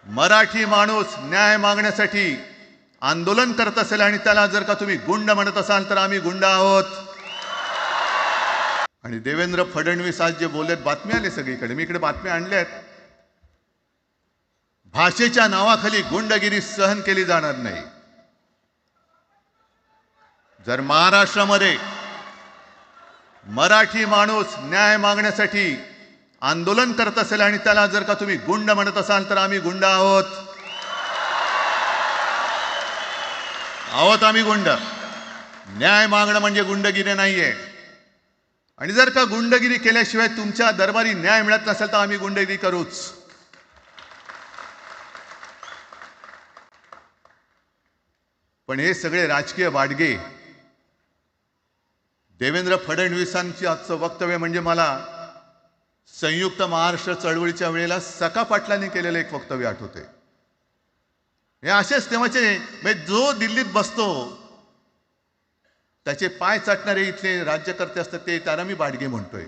मराठी माणूस न्याय मागण्यासाठी आंदोलन करत असेल आणि त्याला जर का तुम्ही गुंड म्हणत असाल तर आम्ही गुंड आहोत. आणि देवेंद्र फडणवीस आज जे बोललेत, बातमी आली सगळीकडे, मी इकडे बातम्या आणल्यात. भाषेच्या नावाखाली गुंडगिरी सहन केली जाणार नाही. जर महाराष्ट्रामध्ये मराठी माणूस न्याय मागण्यासाठी आंदोलन करत असेल आणि त्याला जर का तुम्ही गुंड म्हणत असाल तर आम्ही गुंड आहोत. आम्ही गुंड. न्याय मागणं म्हणजे गुंडगिरी नाहीये. आणि जर का गुंडगिरी केल्याशिवाय तुमच्या दरबारी न्याय मिळत नसेल तर आम्ही गुंडगिरी करूच. पण हे सगळे राजकीय वाडगे, देवेंद्र फडणवीसांची आजचं वक्तव्य म्हणजे मला संयुक्त महाराष्ट्र चळवळीच्या वेळेला सखा पाटलांनी केलेलं एक वक्तव्य आठवते. हे असेच तेव्हाचे, म्हणजे जो दिल्लीत बसतो त्याचे पाय चाटणारे इथले राज्यकर्ते असतात, ते त्याला मी बाडगे म्हणतोय.